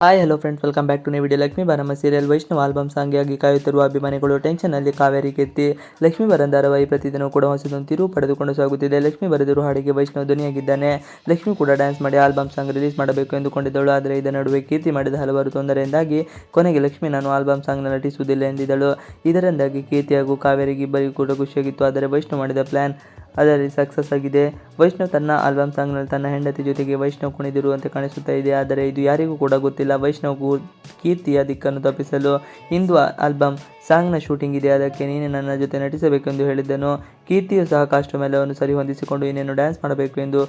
Hi hello friends, welcome back to new video. Lakshmi Baramma serial Vaishnav album ಸಾಂಗ್ಗಾಗಿ ಕಾಯುತ್ತಿರುವ ಅಭಿಮಾನಿಗಳು ಟೆನ್ಷನ್ನಲ್ಲಿ ಕಾವೇರಿ ಕೆತ್ತಿ. ಲಕ್ಷ್ಮೀ ಬಾರಂ ಧಾರಾವಾಹಿ ಪ್ರತಿದಿನ ಕೂಡ ಹೊಸದೊಂದು ತಿರುವು ಪಡೆದುಕೊಂಡು ಸಾಗುತ್ತಿದೆ. ಲಕ್ಷ್ಮೀ ಬರೆದಿರುವ ಹಾಡಿಗೆ ವೈಷ್ಣವ್ ಧ್ವನಿಯಾಗಿದ್ದಾನೆ. ಲಕ್ಷ್ಮಿ ಕೂಡ ಡ್ಯಾನ್ಸ್ ಮಾಡಿ ಆಲ್ಬಮ್ ಸಾಂಗ್ ರಿಲೀಸ್ ಮಾಡಬೇಕು ಎಂದುಕೊಂಡಿದ್ದಳು. ಆದರೆ ಇದರ ನಡುವೆ ಕೀರ್ತಿ ಮಾಡಿದ ಹಲವಾರು ತೊಂದರೆಯಿಂದಾಗಿ ಕೊನೆಗೆ ಲಕ್ಷ್ಮಿ ನಾನು ಆಲ್ಬಮ್ ಸಾಂಗ್ನ ನಟಿಸುವುದಿಲ್ಲ ಎಂದಿದ್ದಳು. ಇದರಿಂದಾಗಿ ಕೀರ್ತಿ ಹಾಗೂ ಕಾವೇರಿಗೆ ಇಬ್ಬರಿಗೂ ಕೂಡ ಖುಷಿಯಾಗಿತ್ತು. ಆದರೆ ವೈಷ್ಣವ್ ಮಾಡಿದ ಪ್ಲಾನ್ ಅದರಲ್ಲಿ ಸಕ್ಸಸ್ ಆಗಿದೆ. ವೈಷ್ಣವ್ ತನ್ನ ಆಲ್ಬಮ್ ಸಾಂಗ್ನಲ್ಲಿ ತನ್ನ ಹೆಂಡತಿ ಜೊತೆಗೆ ವೈಷ್ಣವ್ ಕುಣಿದಿರುವಂತೆ ಕಾಣಿಸುತ್ತಾ ಇದೆ. ಆದರೆ ಇದು ಯಾರಿಗೂ ಕೂಡ ಗೊತ್ತಿಲ್ಲ. ವೈಷ್ಣವ್ ಕೀರ್ತಿಯ ದಿಕ್ಕನ್ನು ತಪ್ಪಿಸಲು ಇಂದು ಆಲ್ಬಮ್ ಸಾಂಗ್ನ ಶೂಟಿಂಗ್ ಇದೆ, ಅದಕ್ಕೆ ನೀನೇ ನನ್ನ ಜೊತೆ ನಟಿಸಬೇಕೆಂದು ಹೇಳಿದ್ದನು. ಕೀರ್ತಿಯು ಸಹ ಕಾಸ್ಟ್ಯೂಮ್ ಎಲ್ಲವನ್ನು ಸರಿ ಹೊಂದಿಸಿಕೊಂಡು ಇನ್ನೇನು ಡ್ಯಾನ್ಸ್ ಮಾಡಬೇಕು ಎಂದು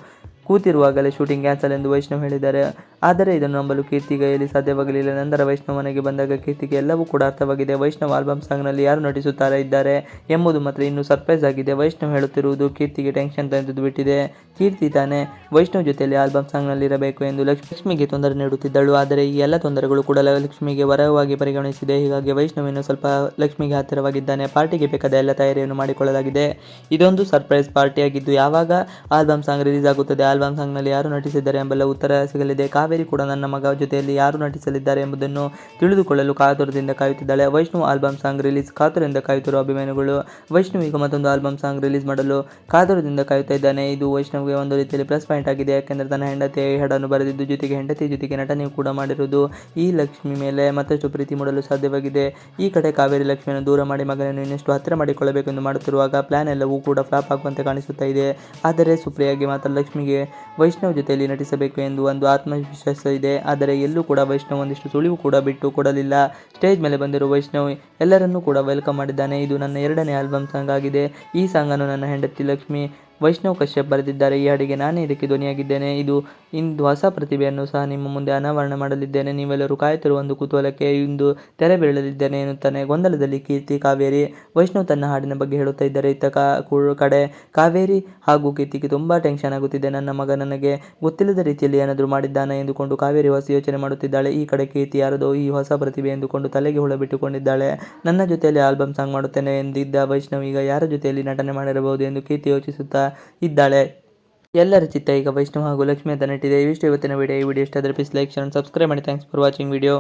ಕೂತಿರುವಾಗಲೇ ಶೂಟಿಂಗ್ ಕ್ಯಾನ್ಸಲ್ ಎಂದು ವೈಷ್ಣವ್ ಹೇಳಿದ್ದಾರೆ. ಆದರೆ ಇದನ್ನು ನಂಬಲು ಕೀರ್ತಿ ಕೈಯಲ್ಲಿ ಸಾಧ್ಯವಾಗಲಿಲ್ಲ. ನಂತರ ವೈಷ್ಣವ್ ಮನೆಗೆ ಬಂದಾಗ ಕೀರ್ತಿಗೆ ಎಲ್ಲವೂ ಕೂಡ ಅರ್ಥವಾಗಿದೆ. ವೈಷ್ಣವ್ ಆಲ್ಬಮ್ ಸಾಂಗ್ನಲ್ಲಿ ಯಾರು ನಟಿಸುತ್ತಾರೆ ಇದ್ದಾರೆ ಎಂಬುದು ಮಾತ್ರ ಇನ್ನೂ ಸರ್ಪ್ರೈಸ್ ಆಗಿದೆ. ವೈಷ್ಣವ್ ಹೇಳುತ್ತಿರುವುದು ಕೀರ್ತಿಗೆ ಟೆನ್ಷನ್ ತಂದು ಬಿಟ್ಟಿದೆ. ಕೀರ್ತಿ ತಾನೇ ವೈಷ್ಣವ್ ಜೊತೆಯಲ್ಲಿ ಆಲ್ಬಮ್ ಸಾಂಗ್ನಲ್ಲಿ ಇರಬೇಕು ಎಂದು ಲಕ್ಷ್ಮಿಗೆ ತೊಂದರೆ ನೀಡುತ್ತಿದ್ದಳು. ಆದರೆ ಈ ಎಲ್ಲ ತೊಂದರೆಗಳು ಕೂಡ ಲಕ್ಷ್ಮಿಗೆ ವರವಾಗಿ ಪರಿಗಣಿಸಿದೆ. ಹೀಗಾಗಿ ವೈಷ್ಣವ್ ಇನ್ನೂ ಸ್ವಲ್ಪ ಲಕ್ಷ್ಮಿಗೆ ಹತ್ತಿರವಾಗಿದ್ದಾನೆ. ಪಾರ್ಟಿಗೆ ಬೇಕಾದ ಎಲ್ಲ ತಯಾರಿಯನ್ನು ಮಾಡಿಕೊಳ್ಳಲಾಗಿದೆ. ಇದೊಂದು ಸರ್ಪ್ರೈಸ್ ಪಾರ್ಟಿಯಾಗಿದ್ದು ಯಾವಾಗ ಆಲ್ಬಮ್ ಸಾಂಗ್ ರಿಲೀಸ್ ಆಗುತ್ತದೆ, ಆಲ್ಬಮ್ ಸಾಂಗ್ನಲ್ಲಿ ಯಾರು ನಟಿಸಿದ್ದಾರೆ ಎಂಬೆಲ್ಲ ಉತ್ತರ ಸಿಗಲಿದೆ. ಕಾವೇರಿ ಕೂಡ ನನ್ನ ಮಗ ಜೊತೆಯಲ್ಲಿ ಯಾರು ನಟಿಸಲಿದ್ದಾರೆ ಎಂಬುದನ್ನು ತಿಳಿದುಕೊಳ್ಳಲು ಕಾತುರದಿಂದ ಕಾಯುತ್ತಿದ್ದಾಳೆ. ವೈಷ್ಣವ್ ಆಲ್ಬಮ್ ಸಾಂಗ್ ರಿಲೀಸ್ ಕಾತುರದಿಂದ ಕಾಯುತ್ತಿರುವ ಅಭಿಮಾನಿಗಳು ವೈಷ್ಣವ್ ಈಗ ಮತ್ತೊಂದು ಆಲ್ಬಮ್ ಸಾಂಗ್ ರಿಲೀಸ್ ಮಾಡಲು ಕಾತುರದಿಂದ ಕಾಯುತ್ತಾ ಇದ್ದಾನೆ. ಇದು ವೈಷ್ಣವ್ಗೆ ಒಂದು ರೀತಿಯಲ್ಲಿ ಪ್ಲಸ್ ಪಾಯಿಂಟ್ ಆಗಿದೆ. ಯಾಕೆಂದರೆ ತನ್ನ ಹೆಂಡತಿಯ ಈ ಹಾಡನ್ನು ಬರೆದಿದ್ದು ಜೊತೆಗೆ ಹೆಂಡತಿಯ ಜೊತೆಗೆ ನಟನೆಯೂ ಕೂಡ ಮಾಡಿರುವುದು ಈ ಲಕ್ಷ್ಮಿ ಮೇಲೆ ಮತ್ತಷ್ಟು ಪ್ರೀತಿ ಮೂಡಲು ಸಾಧ್ಯವಾಗಿದೆ. ಈ ಕಡೆ ಕಾವೇರಿ ಲಕ್ಷ್ಮಿಯನ್ನು ದೂರ ಮಾಡಿ ಮಗನನ್ನು ಇನ್ನಷ್ಟು ಹತ್ತಿರ ಮಾಡಿಕೊಳ್ಳಬೇಕೆಂದು ಮಾಡುತ್ತಿರುವಾಗ ಪ್ಲಾನ್ ಎಲ್ಲವೂ ಕೂಡ ಫ್ಲಾಪ್ ಆಗುವಂತೆ ಕಾಣಿಸುತ್ತಾ ಇದೆ. ಆದರೆ ಸುಪ್ರಿಯಾಗೆ ಮಾತ್ರ ಲಕ್ಷ್ಮಿಗೆ ವೈಷ್ಣವ್ ಜೊತೆಯಲ್ಲಿ ನಟಿಸಬೇಕು ಎಂದು ಒಂದು ಆತ್ಮವಿಶ್ವಾಸ ಇದೆ. ಆದರೆ ಎಲ್ಲೂ ಕೂಡ ವೈಷ್ಣವ್ ಒಂದಿಷ್ಟು ಸುಳಿವು ಕೂಡ ಬಿಟ್ಟು ಕೊಡಲಿಲ್ಲ. ಸ್ಟೇಜ್ ಮೇಲೆ ಬಂದಿರುವ ವೈಷ್ಣವ್ ಎಲ್ಲರನ್ನೂ ಕೂಡ ವೆಲ್ಕಮ್ ಮಾಡಿದ್ದಾನೆ. ಇದು ನನ್ನ 2ನೇ ಆಲ್ಬಮ್ ಸಾಂಗ್ ಆಗಿದೆ. ಈ ಸಾಂಗನ್ನು ನನ್ನ ಹೆಂಡತಿ ಲಕ್ಷ್ಮಿ ವೈಷ್ಣವ್ ಕಶ್ಯಪ್ ಬರೆದಿದ್ದಾರೆ. ಈ ಹಾಡಿಗೆ ನಾನೇ ಇದಕ್ಕೆ ಧ್ವನಿಯಾಗಿದ್ದೇನೆ. ಇಂದು ಹೊಸ ಪ್ರತಿಭೆಯನ್ನು ಸಹ ನಿಮ್ಮ ಮುಂದೆ ಅನಾವರಣ ಮಾಡಲಿದ್ದೇನೆ. ನೀವೆಲ್ಲರೂ ಕಾಯುತ್ತಿರುವ ಒಂದು ಕುತೂಹಲಕ್ಕೆ ಇಂದು ತೆರೆ ಬೀಳಲಿದ್ದೇನೆ ಎನ್ನುತ್ತಾನೆ ಗೊಂದಲದಲ್ಲಿ ಕೀರ್ತಿ. ಕಾವೇರಿ ವೈಷ್ಣವ್ ತನ್ನ ಹಾಡಿನ ಬಗ್ಗೆ ಹೇಳುತ್ತಾ ಇದ್ದಾರೆ. ಇತ್ತ ಕಡೆ ಕಾವೇರಿ ಹಾಗೂ ಕೀರ್ತಿಗೆ ತುಂಬಾ ಟೆನ್ಷನ್ ಆಗುತ್ತಿದೆ. ನನ್ನ ಮಗ ನನಗೆ ಗೊತ್ತಿಲ್ಲದ ರೀತಿಯಲ್ಲಿ ಏನಾದರೂ ಮಾಡಿದ್ದಾನೆ ಎಂದುಕೊಂಡು ಕಾವೇರಿ ಹೊಸ ಯೋಚನೆ ಮಾಡುತ್ತಿದ್ದಾಳೆ. ಈ ಕಡೆ ಕೀರ್ತಿ ಯಾರದೋ ಈ ಹೊಸ ಪ್ರತಿಭೆ ಎಂದುಕೊಂಡು ತಲೆಗೆ ಹುಳ ಬಿಟ್ಟುಕೊಂಡಿದ್ದಾಳೆ. ನನ್ನ ಜೊತೆಯಲ್ಲಿ ಆಲ್ಬಮ್ ಸಾಂಗ್ ಮಾಡುತ್ತೇನೆ ಎಂದಿದ್ದ ವೈಷ್ಣವ್ ಈಗ ಯಾರ ಜೊತೆಯಲ್ಲಿ ನಟನೆ ಮಾಡಿರಬಹುದು ಎಂದು ಕೀರ್ತಿ ಯೋಚಿಸುತ್ತಾ ಇದ್ದಾಳೆ. ಎಲ್ಲರ ಚಿತ್ತ ಈಗ ವೈಷ್ಣವ್ ಹಾಗೂ ಲಕ್ಷ್ಮಿ ಅಂತ ನೆಟ್ಟಿದೆ. ಇವಿಷ್ಟು ಇವತ್ತಿನ ವಿಡಿಯೋ. ಈ ವಿಡಿಯೋ ಇಷ್ಟ ಆದರೆ ಪ್ಲೀಸ್ ಲೈಕ್, ಶೇರ್, ಸಬ್ಸ್ಕ್ರೈಬ್ ಮಾಡಿ. Thanks for watching video.